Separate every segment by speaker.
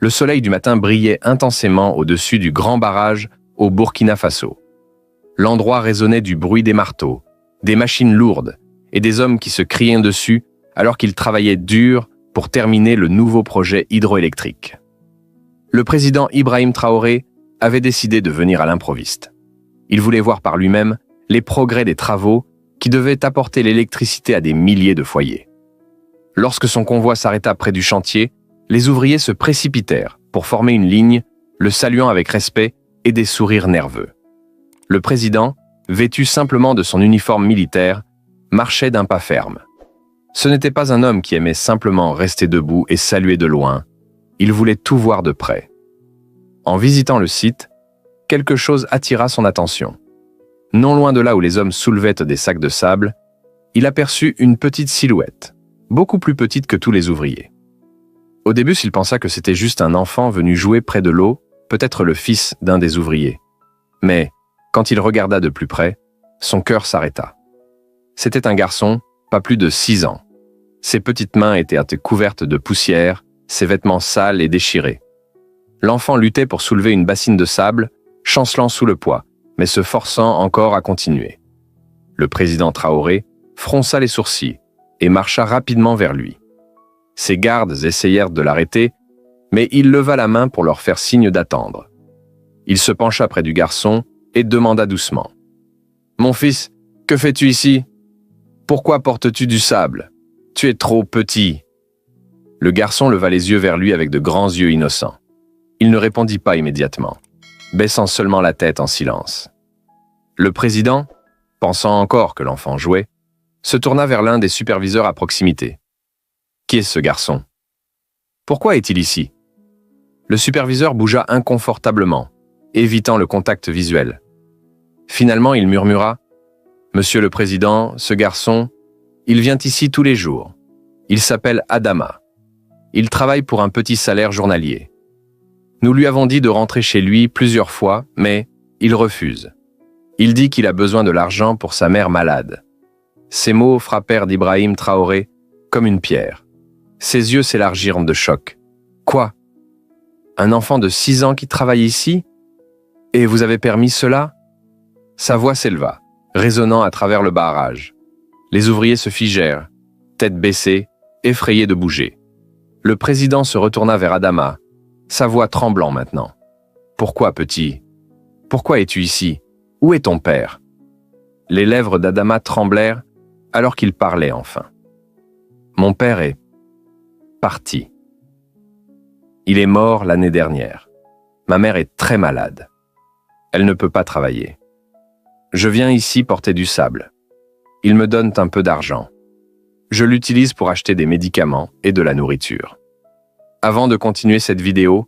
Speaker 1: Le soleil du matin brillait intensément au-dessus du grand barrage au Burkina Faso. L'endroit résonnait du bruit des marteaux, des machines lourdes et des hommes qui se criaient dessus alors qu'ils travaillaient dur pour terminer le nouveau projet hydroélectrique. Le président Ibrahim Traoré avait décidé de venir à l'improviste. Il voulait voir par lui-même les progrès des travaux qui devaient apporter l'électricité à des milliers de foyers. Lorsque son convoi s'arrêta près du chantier, les ouvriers se précipitèrent pour former une ligne, le saluant avec respect et des sourires nerveux. Le président, vêtu simplement de son uniforme militaire, marchait d'un pas ferme. Ce n'était pas un homme qui aimait simplement rester debout et saluer de loin. Il voulait tout voir de près. En visitant le site, quelque chose attira son attention. Non loin de là où les hommes soulevaient des sacs de sable, il aperçut une petite silhouette, beaucoup plus petite que tous les ouvriers. Au début, il pensa que c'était juste un enfant venu jouer près de l'eau, peut-être le fils d'un des ouvriers. Mais, quand il regarda de plus près, son cœur s'arrêta. C'était un garçon, pas plus de 6 ans. Ses petites mains étaient couvertes de poussière, ses vêtements sales et déchirés. L'enfant luttait pour soulever une bassine de sable, chancelant sous le poids, mais se forçant encore à continuer. Le président Traoré fronça les sourcils et marcha rapidement vers lui. Ses gardes essayèrent de l'arrêter, mais il leva la main pour leur faire signe d'attendre. Il se pencha près du garçon et demanda doucement. « Mon fils, que fais-tu ici? Pourquoi portes-tu du sable? Tu es trop petit. » Le garçon leva les yeux vers lui avec de grands yeux innocents. Il ne répondit pas immédiatement, baissant seulement la tête en silence. Le président, pensant encore que l'enfant jouait, se tourna vers l'un des superviseurs à proximité. « Qui est ce garçon? Pourquoi est-il ici ?» Le superviseur bougea inconfortablement, évitant le contact visuel. Finalement, il murmura « Monsieur le Président, ce garçon, il vient ici tous les jours. Il s'appelle Adama. Il travaille pour un petit salaire journalier. Nous lui avons dit de rentrer chez lui plusieurs fois, mais il refuse. Il dit qu'il a besoin de l'argent pour sa mère malade. » Ces mots frappèrent d'Ibrahim Traoré comme une pierre. Ses yeux s'élargirent de choc. « Quoi? Un enfant de 6 ans qui travaille ici? Et vous avez permis cela ?» Sa voix s'éleva, résonnant à travers le barrage. Les ouvriers se figèrent, tête baissée, effrayés de bouger. Le président se retourna vers Adama, sa voix tremblant maintenant. « Pourquoi, petit? Pourquoi es-tu ici? Où est ton père ?» Les lèvres d'Adama tremblèrent alors qu'il parlait enfin. « Mon père est parti. Il est mort l'année dernière. Ma mère est très malade. Elle ne peut pas travailler. Je viens ici porter du sable. Ils me donnent un peu d'argent. Je l'utilise pour acheter des médicaments et de la nourriture. Avant de continuer cette vidéo,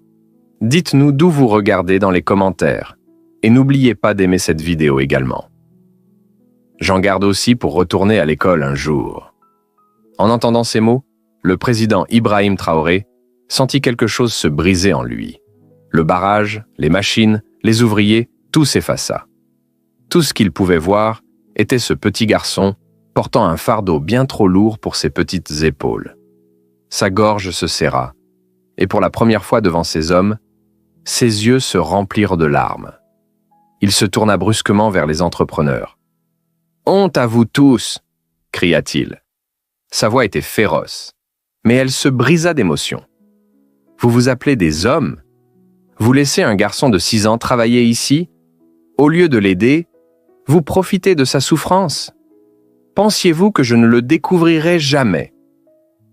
Speaker 1: dites-nous d'où vous regardez dans les commentaires et n'oubliez pas d'aimer cette vidéo également. J'en garde aussi pour retourner à l'école un jour. » En entendant ces mots, le président Ibrahim Traoré sentit quelque chose se briser en lui. Le barrage, les machines, les ouvriers, tout s'effaça. Tout ce qu'il pouvait voir était ce petit garçon portant un fardeau bien trop lourd pour ses petites épaules. Sa gorge se serra, et pour la première fois devant ces hommes, ses yeux se remplirent de larmes. Il se tourna brusquement vers les entrepreneurs. « Honte à vous tous !» cria-t-il. Sa voix était féroce, mais elle se brisa d'émotion. « Vous vous appelez des hommes? Vous laissez un garçon de 6 ans travailler ici? Au lieu de l'aider, vous profitez de sa souffrance. Pensiez-vous que je ne le découvrirais jamais ?»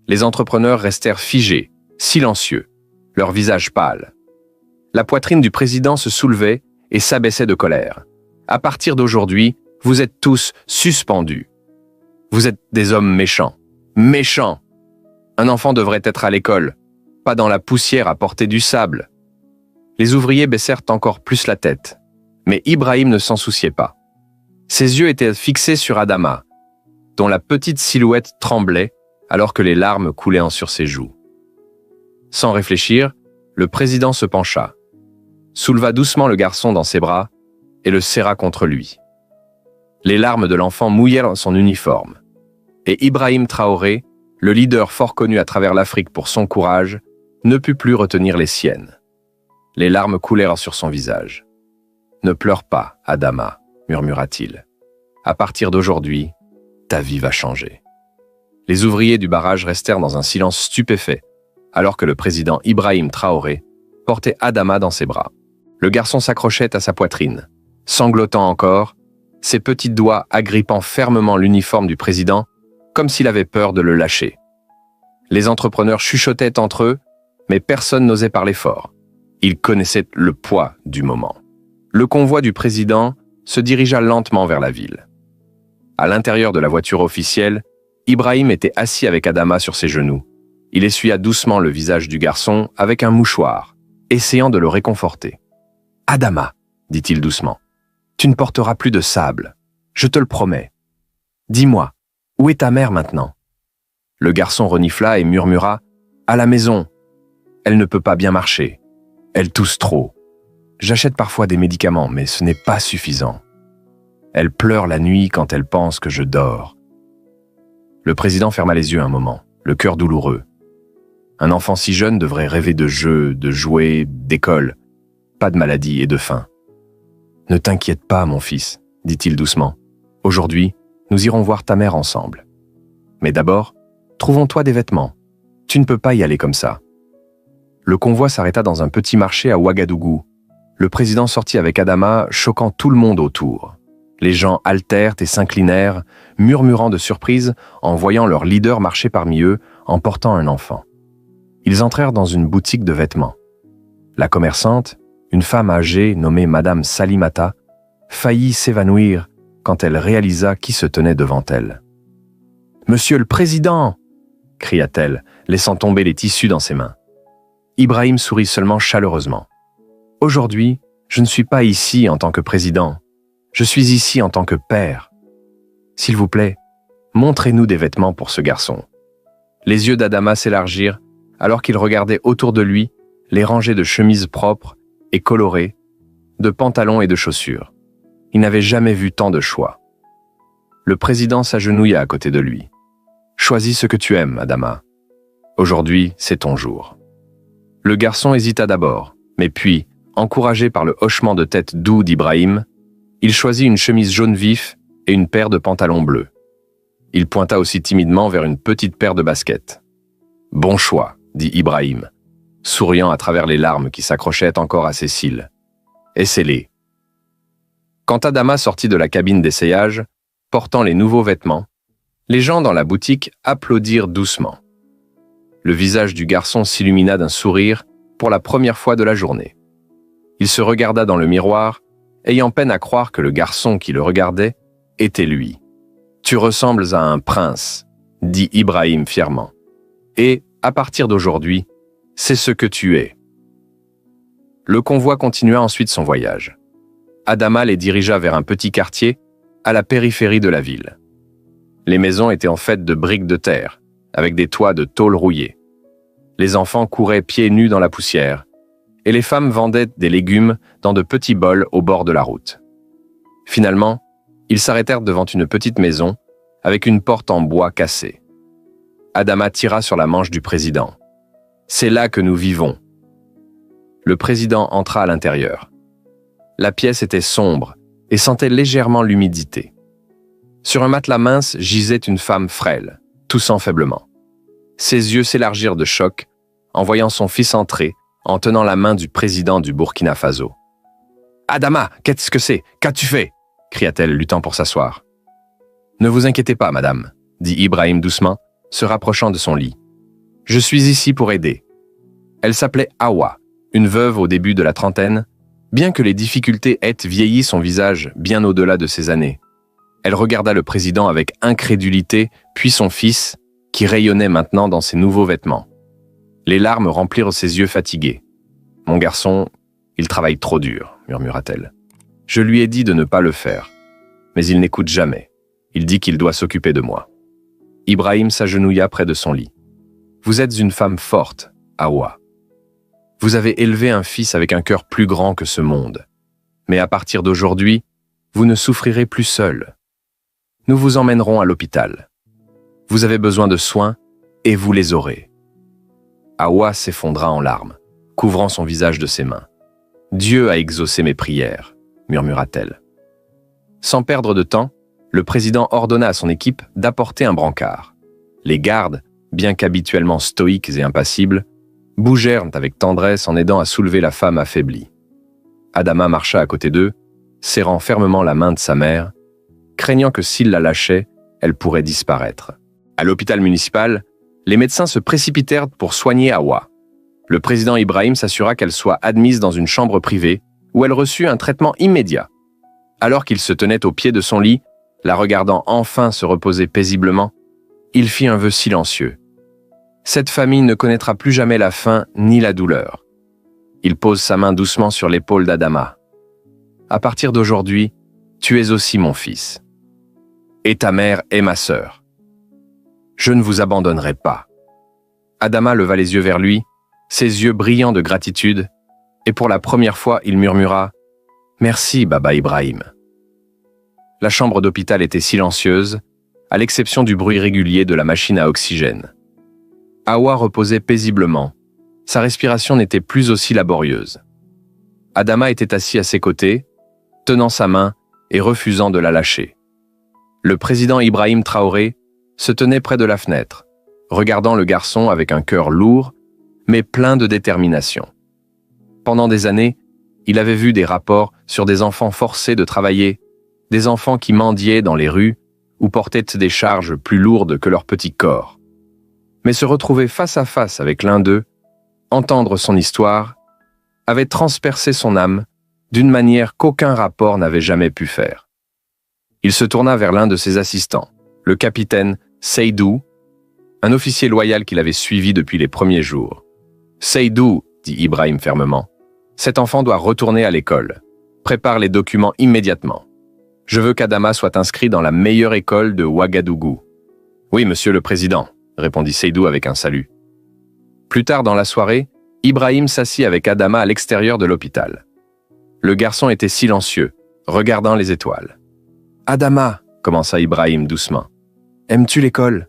Speaker 1: Les entrepreneurs restèrent figés, silencieux, leurs visages pâles. La poitrine du président se soulevait et s'abaissait de colère. « À partir d'aujourd'hui, vous êtes tous suspendus. Vous êtes des hommes méchants. Méchants! Un enfant devrait être à l'école, pas dans la poussière à porter du sable. » Les ouvriers baissèrent encore plus la tête, mais Ibrahim ne s'en souciait pas. Ses yeux étaient fixés sur Adama, dont la petite silhouette tremblait alors que les larmes coulaient sur ses joues. Sans réfléchir, le président se pencha, souleva doucement le garçon dans ses bras et le serra contre lui. Les larmes de l'enfant mouillèrent son uniforme, et Ibrahim Traoré, le leader fort connu à travers l'Afrique pour son courage, ne put plus retenir les siennes. Les larmes coulèrent sur son visage. « Ne pleure pas, Adama, » murmura-t-il. « À partir d'aujourd'hui, ta vie va changer. » Les ouvriers du barrage restèrent dans un silence stupéfait, alors que le président Ibrahim Traoré portait Adama dans ses bras. Le garçon s'accrochait à sa poitrine, sanglotant encore, ses petits doigts agrippant fermement l'uniforme du président, comme s'il avait peur de le lâcher. Les entrepreneurs chuchotaient entre eux, mais personne n'osait parler fort. Ils connaissaient le poids du moment. Le convoi du président se dirigea lentement vers la ville. À l'intérieur de la voiture officielle, Ibrahim était assis avec Adama sur ses genoux. Il essuya doucement le visage du garçon avec un mouchoir, essayant de le réconforter. « Adama, » dit-il doucement, « tu ne porteras plus de sable. Je te le promets. Dis-moi, où est ta mère maintenant ?» Le garçon renifla et murmura « À la maison. Elle ne peut pas bien marcher. Elle tousse trop. J'achète parfois des médicaments, mais ce n'est pas suffisant. Elle pleure la nuit quand elle pense que je dors. » Le président ferma les yeux un moment, le cœur douloureux. Un enfant si jeune devrait rêver de jeux, de jouets, d'école, pas de maladie et de faim. « Ne t'inquiète pas, mon fils, » dit-il doucement. « Aujourd'hui, nous irons voir ta mère ensemble. Mais d'abord, trouvons-toi des vêtements. Tu ne peux pas y aller comme ça. » Le convoi s'arrêta dans un petit marché à Ouagadougou. Le président sortit avec Adama, choquant tout le monde autour. Les gens haltèrent et s'inclinèrent, murmurant de surprise en voyant leur leader marcher parmi eux en portant un enfant. Ils entrèrent dans une boutique de vêtements. La commerçante, une femme âgée nommée Madame Salimata, faillit s'évanouir quand elle réalisa qui se tenait devant elle. « Monsieur le Président !» cria-t-elle, laissant tomber les tissus dans ses mains. Ibrahim sourit seulement chaleureusement. « Aujourd'hui, je ne suis pas ici en tant que président. Je suis ici en tant que père. S'il vous plaît, montrez-nous des vêtements pour ce garçon. » Les yeux d'Adama s'élargirent alors qu'il regardait autour de lui les rangées de chemises propres et colorées, de pantalons et de chaussures. Il n'avait jamais vu tant de choix. Le président s'agenouilla à côté de lui. « Choisis ce que tu aimes, Adama. Aujourd'hui, c'est ton jour. » Le garçon hésita d'abord, mais puis, encouragé par le hochement de tête doux d'Ibrahim, il choisit une chemise jaune vif et une paire de pantalons bleus. Il pointa aussi timidement vers une petite paire de baskets. « Bon choix, » dit Ibrahim, souriant à travers les larmes qui s'accrochaient encore à ses cils. « Essaie-les. » Quand Adama sortit de la cabine d'essayage, portant les nouveaux vêtements, les gens dans la boutique applaudirent doucement. Le visage du garçon s'illumina d'un sourire pour la première fois de la journée. Il se regarda dans le miroir, ayant peine à croire que le garçon qui le regardait était lui. « Tu ressembles à un prince, » dit Ibrahim fièrement. « Et, à partir d'aujourd'hui, c'est ce que tu es. » Le convoi continua ensuite son voyage. Adama les dirigea vers un petit quartier, à la périphérie de la ville. Les maisons étaient en fait de briques de terre, avec des toits de tôle rouillée. Les enfants couraient pieds nus dans la poussière, et les femmes vendaient des légumes dans de petits bols au bord de la route. Finalement, ils s'arrêtèrent devant une petite maison, avec une porte en bois cassée. Adama tira sur la manche du président. « C'est là que nous vivons. » Le président entra à l'intérieur. La pièce était sombre et sentait légèrement l'humidité. Sur un matelas mince gisait une femme frêle, toussant faiblement. Ses yeux s'élargirent de choc en voyant son fils entrer en tenant la main du président du Burkina Faso. « Adama, qu'est-ce que c'est? Qu'as-tu fait ?» cria-t-elle, luttant pour s'asseoir. « Ne vous inquiétez pas, madame, » dit Ibrahim doucement, se rapprochant de son lit. « Je suis ici pour aider. » Elle s'appelait Awa, une veuve au début de la trentaine, bien que les difficultés aient vieilli son visage bien au-delà de ses années. Elle regarda le président avec incrédulité, puis son fils, qui rayonnait maintenant dans ses nouveaux vêtements. Les larmes remplirent ses yeux fatigués. « Mon garçon, il travaille trop dur, » murmura-t-elle. « Je lui ai dit de ne pas le faire, mais il n'écoute jamais. Il dit qu'il doit s'occuper de moi. » Ibrahim s'agenouilla près de son lit. « Vous êtes une femme forte, Awa. Vous avez élevé un fils avec un cœur plus grand que ce monde. Mais à partir d'aujourd'hui, vous ne souffrirez plus seul. Nous vous emmènerons à l'hôpital. Vous avez besoin de soins et vous les aurez. » Hawa s'effondra en larmes, couvrant son visage de ses mains. « Dieu a exaucé mes prières », murmura-t-elle. Sans perdre de temps, le président ordonna à son équipe d'apporter un brancard. Les gardes, bien qu'habituellement stoïques et impassibles, bougèrent avec tendresse en aidant à soulever la femme affaiblie. Adama marcha à côté d'eux, serrant fermement la main de sa mère, craignant que s'il la lâchait, elle pourrait disparaître. À l'hôpital municipal, les médecins se précipitèrent pour soigner Hawa. Le président Ibrahim s'assura qu'elle soit admise dans une chambre privée où elle reçut un traitement immédiat. Alors qu'il se tenait au pied de son lit, la regardant enfin se reposer paisiblement, il fit un vœu silencieux. Cette famille ne connaîtra plus jamais la faim ni la douleur. Il pose sa main doucement sur l'épaule d'Adama. À partir d'aujourd'hui, tu es aussi mon fils. Et ta mère est ma sœur. Je ne vous abandonnerai pas. Adama leva les yeux vers lui, ses yeux brillants de gratitude, et pour la première fois, il murmura « Merci, Baba Ibrahim ». La chambre d'hôpital était silencieuse, à l'exception du bruit régulier de la machine à oxygène. Hawa reposait paisiblement. Sa respiration n'était plus aussi laborieuse. Adama était assis à ses côtés, tenant sa main et refusant de la lâcher. Le président Ibrahim Traoré se tenait près de la fenêtre, regardant le garçon avec un cœur lourd, mais plein de détermination. Pendant des années, il avait vu des rapports sur des enfants forcés de travailler, des enfants qui mendiaient dans les rues ou portaient des charges plus lourdes que leur petit corps. Mais se retrouver face à face avec l'un d'eux, entendre son histoire, avait transpercé son âme d'une manière qu'aucun rapport n'avait jamais pu faire. Il se tourna vers l'un de ses assistants, le capitaine Seydou, un officier loyal qu'il avait suivi depuis les premiers jours. « Seydou, dit Ibrahim fermement, cet enfant doit retourner à l'école. Prépare les documents immédiatement. Je veux qu'Adama soit inscrit dans la meilleure école de Ouagadougou. »« Oui, monsieur le président, » répondit Seydou avec un salut. Plus tard dans la soirée, Ibrahim s'assit avec Adama à l'extérieur de l'hôpital. Le garçon était silencieux, regardant les étoiles. « Adama, » commença Ibrahim doucement, « aimes-tu l'école »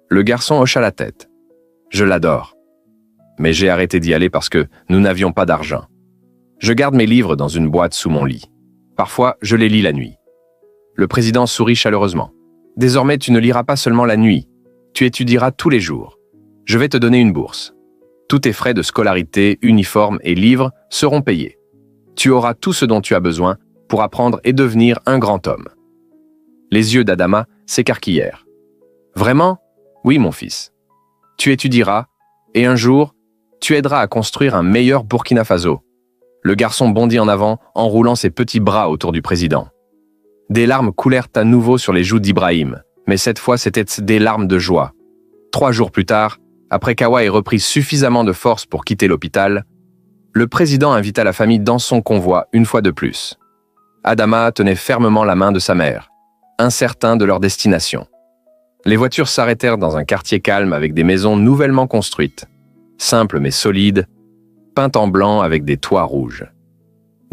Speaker 1: Le garçon hocha la tête. « Je l'adore. Mais j'ai arrêté d'y aller parce que nous n'avions pas d'argent. Je garde mes livres dans une boîte sous mon lit. Parfois, je les lis la nuit. » Le président sourit chaleureusement. « Désormais, tu ne liras pas seulement la nuit. Tu étudieras tous les jours. Je vais te donner une bourse. Tous tes frais de scolarité, uniformes et livres seront payés. Tu auras tout ce dont tu as besoin pour apprendre et devenir un grand homme. » Les yeux d'Adama s'écarquillèrent. « Vraiment ? Oui, mon fils. Tu étudieras, et un jour, tu aideras à construire un meilleur Burkina Faso. » Le garçon bondit en avant, enroulant ses petits bras autour du président. Des larmes coulèrent à nouveau sur les joues d'Ibrahim, mais cette fois c'étaient des larmes de joie. 3 jours plus tard, après qu'Hawa ait repris suffisamment de force pour quitter l'hôpital, le président invita la famille dans son convoi une fois de plus. Adama tenait fermement la main de sa mère, incertain de leur destination. Les voitures s'arrêtèrent dans un quartier calme avec des maisons nouvellement construites, simples mais solides, peintes en blanc avec des toits rouges.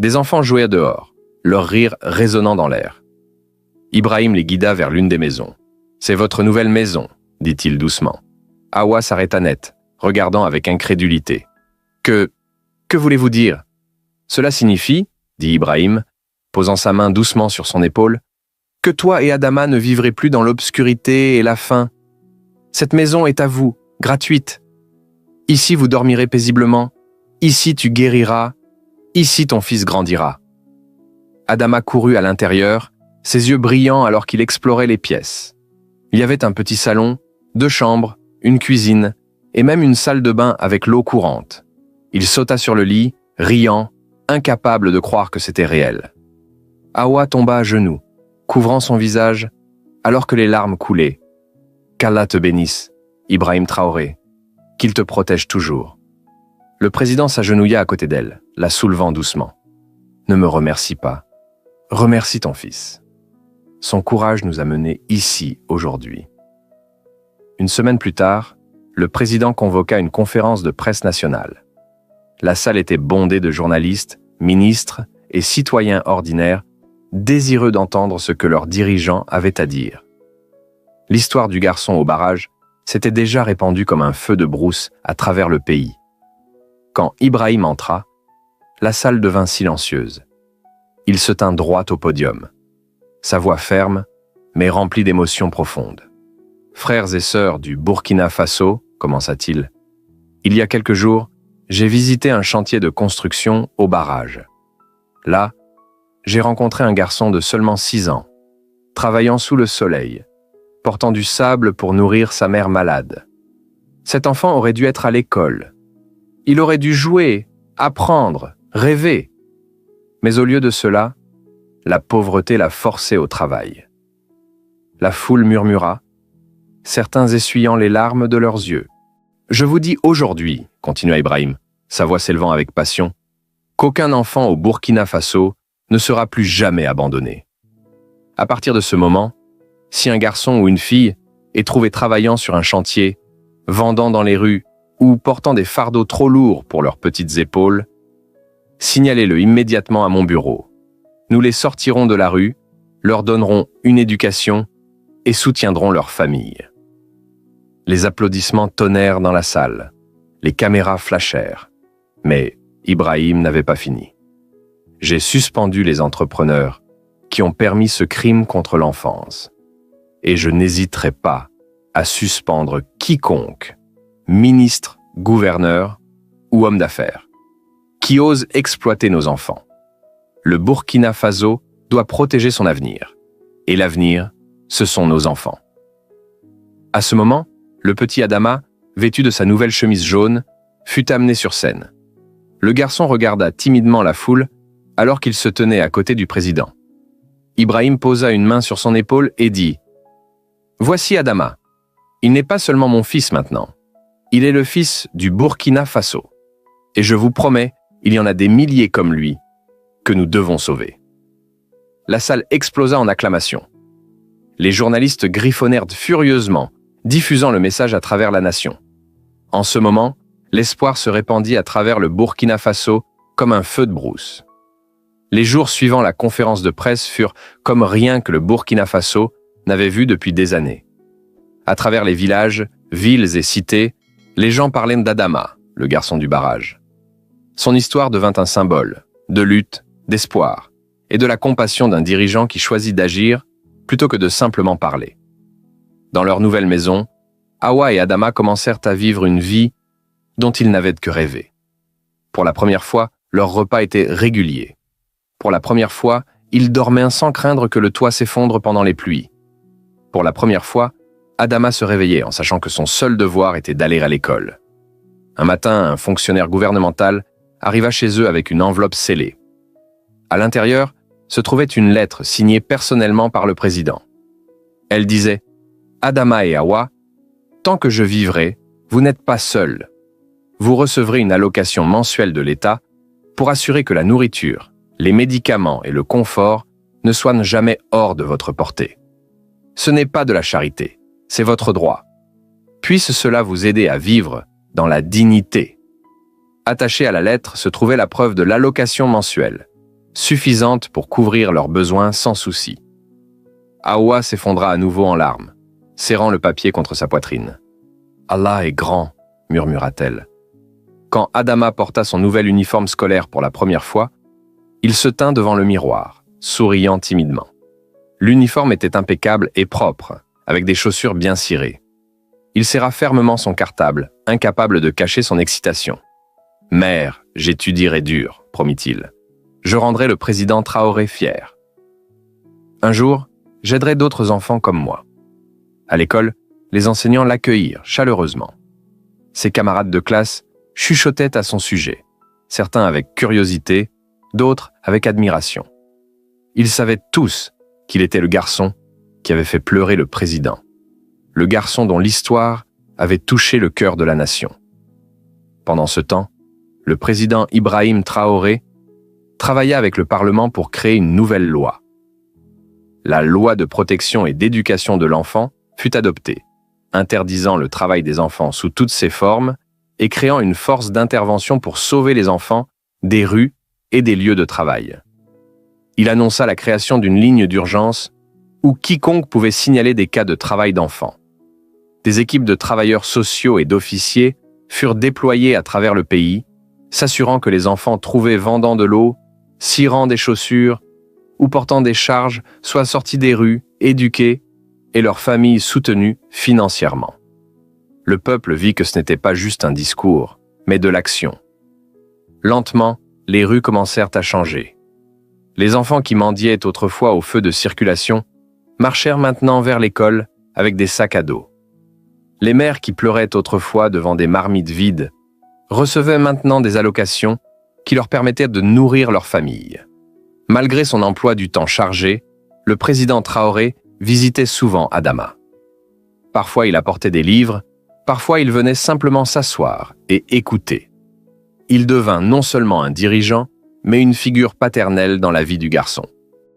Speaker 1: Des enfants jouaient dehors, leur rire résonnant dans l'air. Ibrahim les guida vers l'une des maisons. « C'est votre nouvelle maison », dit-il doucement. Hawa s'arrêta net, regardant avec incrédulité. « Que voulez-vous dire ?»« Cela signifie, » dit Ibrahim, posant sa main doucement sur son épaule, « que toi et Adama ne vivrez plus dans l'obscurité et la faim. Cette maison est à vous, gratuite. Ici vous dormirez paisiblement, ici tu guériras, ici ton fils grandira. » Adama courut à l'intérieur, ses yeux brillants alors qu'il explorait les pièces. Il y avait un petit salon, 2 chambres, une cuisine et même une salle de bain avec l'eau courante. Il sauta sur le lit, riant, incapable de croire que c'était réel. Hawa tomba à genoux, couvrant son visage, alors que les larmes coulaient. « Qu'Allah te bénisse, Ibrahim Traoré, qu'il te protège toujours. » Le président s'agenouilla à côté d'elle, la soulevant doucement. « Ne me remercie pas. Remercie ton fils. Son courage nous a menés ici aujourd'hui. » Une semaine plus tard, le président convoqua une conférence de presse nationale. La salle était bondée de journalistes, ministres et citoyens ordinaires, désireux d'entendre ce que leurs dirigeants avaient à dire. L'histoire du garçon au barrage s'était déjà répandu comme un feu de brousse à travers le pays. Quand Ibrahim entra, la salle devint silencieuse. Il se tint droit au podium, sa voix ferme, mais remplie d'émotions profondes. « Frères et sœurs du Burkina Faso, commença-t-il, il y a quelques jours, j'ai visité un chantier de construction au barrage. Là, j'ai rencontré un garçon de seulement 6 ans, travaillant sous le soleil, portant du sable pour nourrir sa mère malade. Cet enfant aurait dû être à l'école. Il aurait dû jouer, apprendre, rêver. Mais au lieu de cela, la pauvreté l'a forcé au travail. » La foule murmura, certains essuyant les larmes de leurs yeux. « Je vous dis aujourd'hui, continua Ibrahim, sa voix s'élevant avec passion, qu'aucun enfant au Burkina Faso ne sera plus jamais abandonné. À partir de ce moment, si un garçon ou une fille est trouvé travaillant sur un chantier, vendant dans les rues ou portant des fardeaux trop lourds pour leurs petites épaules, signalez-le immédiatement à mon bureau. Nous les sortirons de la rue, leur donnerons une éducation et soutiendront leur famille. » Les applaudissements tonnèrent dans la salle. Les caméras flashèrent. Mais Ibrahim n'avait pas fini. « J'ai suspendu les entrepreneurs qui ont permis ce crime contre l'enfance. Et je n'hésiterai pas à suspendre quiconque, ministre, gouverneur ou homme d'affaires, qui ose exploiter nos enfants. Le Burkina Faso doit protéger son avenir. Et l'avenir, ce sont nos enfants. » À ce moment, le petit Adama, vêtu de sa nouvelle chemise jaune, fut amené sur scène. Le garçon regarda timidement la foule alors qu'il se tenait à côté du président. Ibrahim posa une main sur son épaule et dit « Voici Adama. Il n'est pas seulement mon fils maintenant. Il est le fils du Burkina Faso. Et je vous promets, il y en a des milliers comme lui que nous devons sauver. » La salle explosa en acclamations. Les journalistes griffonnèrent furieusement, diffusant le message à travers la nation. En ce moment, l'espoir se répandit à travers le Burkina Faso comme un feu de brousse. Les jours suivant la conférence de presse furent comme rien que le Burkina Faso n'avait vu depuis des années. À travers les villages, villes et cités, les gens parlaient d'Adama, le garçon du barrage. Son histoire devint un symbole de lutte, d'espoir et de la compassion d'un dirigeant qui choisit d'agir plutôt que de simplement parler. Dans leur nouvelle maison, Hawa et Adama commencèrent à vivre une vie dont ils n'avaient que rêvé. Pour la première fois, leur repas était régulier. Pour la première fois, ils dormaient sans craindre que le toit s'effondre pendant les pluies. Pour la première fois, Adama se réveillait en sachant que son seul devoir était d'aller à l'école. Un matin, un fonctionnaire gouvernemental arriva chez eux avec une enveloppe scellée. À l'intérieur se trouvait une lettre signée personnellement par le président. Elle disait « Adama et Hawa, tant que je vivrai, vous n'êtes pas seuls. Vous recevrez une allocation mensuelle de l'État pour assurer que la nourriture, les médicaments et le confort ne soient jamais hors de votre portée. Ce n'est pas de la charité, c'est votre droit. Puisse cela vous aider à vivre dans la dignité. » Attachée à la lettre se trouvait la preuve de l'allocation mensuelle, suffisante pour couvrir leurs besoins sans souci. Hawa s'effondra à nouveau en larmes, serrant le papier contre sa poitrine. « Allah est grand », murmura-t-elle. Quand Adama porta son nouvel uniforme scolaire pour la première fois, il se tint devant le miroir, souriant timidement. L'uniforme était impeccable et propre, avec des chaussures bien cirées. Il serra fermement son cartable, incapable de cacher son excitation. « Mère, j'étudierai dur, promit-il. Je rendrai le président Traoré fier. Un jour, j'aiderai d'autres enfants comme moi. » À l'école, les enseignants l'accueillirent chaleureusement. Ses camarades de classe chuchotaient à son sujet, certains avec curiosité, d'autres avec admiration. Ils savaient tous qu'il était le garçon qui avait fait pleurer le président, le garçon dont l'histoire avait touché le cœur de la nation. Pendant ce temps, le président Ibrahim Traoré travailla avec le Parlement pour créer une nouvelle loi. La loi de protection et d'éducation de l'enfant fut adoptée, interdisant le travail des enfants sous toutes ses formes et créant une force d'intervention pour sauver les enfants des rues et des lieux de travail. Il annonça la création d'une ligne d'urgence où quiconque pouvait signaler des cas de travail d'enfants. Des équipes de travailleurs sociaux et d'officiers furent déployées à travers le pays, s'assurant que les enfants trouvés vendant de l'eau, cirant des chaussures ou portant des charges soient sortis des rues, éduqués et leurs familles soutenues financièrement. Le peuple vit que ce n'était pas juste un discours, mais de l'action. Lentement, les rues commencèrent à changer. Les enfants qui mendiaient autrefois au feu de circulation marchèrent maintenant vers l'école avec des sacs à dos. Les mères qui pleuraient autrefois devant des marmites vides recevaient maintenant des allocations qui leur permettaient de nourrir leur famille. Malgré son emploi du temps chargé, le président Traoré visitait souvent Adama. Parfois il apportait des livres, parfois il venait simplement s'asseoir et écouter. Il devint non seulement un dirigeant, mais une figure paternelle dans la vie du garçon.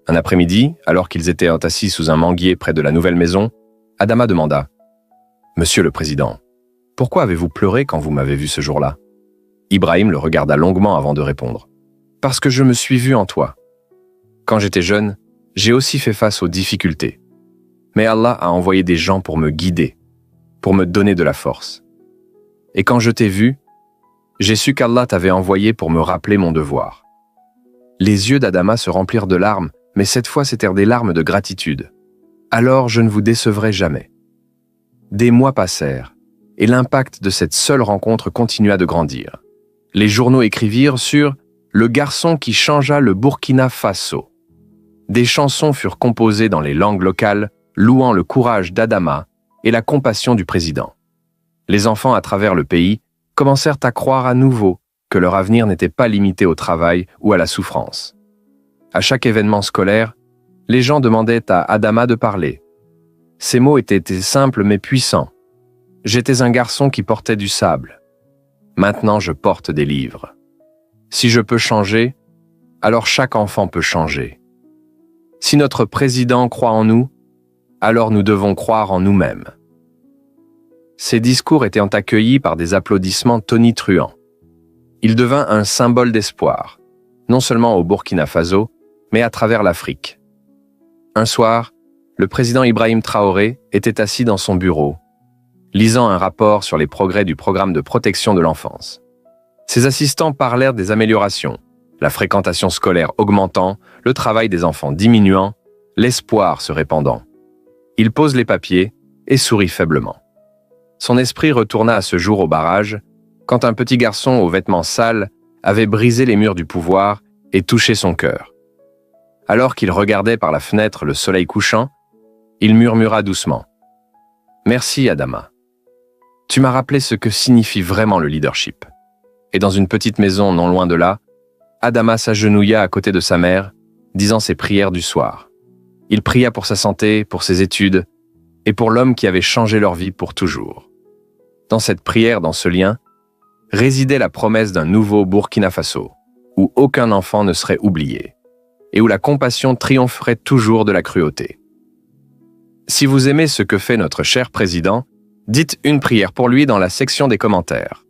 Speaker 1: Un après-midi, alors qu'ils étaient assis sous un manguier près de la nouvelle maison, Adama demanda « Monsieur le Président, pourquoi avez-vous pleuré quand vous m'avez vu ce jour-là » Ibrahim le regarda longuement avant de répondre « Parce que je me suis vu en toi. Quand j'étais jeune, j'ai aussi fait face aux difficultés. Mais Allah a envoyé des gens pour me guider, pour me donner de la force. Et quand je t'ai vu, j'ai su qu'Allah t'avait envoyé pour me rappeler mon devoir. » Les yeux d'Adama se remplirent de larmes, mais cette fois c'étaient des larmes de gratitude. « Alors je ne vous décevrai jamais. » Des mois passèrent, et l'impact de cette seule rencontre continua de grandir. Les journaux écrivirent sur « le garçon qui changea le Burkina Faso ». Des chansons furent composées dans les langues locales, louant le courage d'Adama et la compassion du président. Les enfants à travers le pays commencèrent à croire à nouveau que leur avenir n'était pas limité au travail ou à la souffrance. À chaque événement scolaire, les gens demandaient à Adama de parler. Ces mots étaient simples mais puissants. « J'étais un garçon qui portait du sable. Maintenant je porte des livres. Si je peux changer, alors chaque enfant peut changer. Si notre président croit en nous, alors nous devons croire en nous-mêmes. » Ces discours étaient accueillis par des applaudissements tonitruants. Il devint un symbole d'espoir, non seulement au Burkina Faso, mais à travers l'Afrique. Un soir, le président Ibrahim Traoré était assis dans son bureau, lisant un rapport sur les progrès du programme de protection de l'enfance. Ses assistants parlèrent des améliorations, la fréquentation scolaire augmentant, le travail des enfants diminuant, l'espoir se répandant. Il pose les papiers et sourit faiblement. Son esprit retourna à ce jour au barrage, quand un petit garçon aux vêtements sales avait brisé les murs du pouvoir et touché son cœur. Alors qu'il regardait par la fenêtre le soleil couchant, il murmura doucement « Merci, Adama. Tu m'as rappelé ce que signifie vraiment le leadership. » Et dans une petite maison non loin de là, Adama s'agenouilla à côté de sa mère, disant ses prières du soir. Il pria pour sa santé, pour ses études, et pour l'homme qui avait changé leur vie pour toujours. Dans cette prière, dans ce lien, résidait la promesse d'un nouveau Burkina Faso, où aucun enfant ne serait oublié, et où la compassion triompherait toujours de la cruauté. Si vous aimez ce que fait notre cher président, dites une prière pour lui dans la section des commentaires.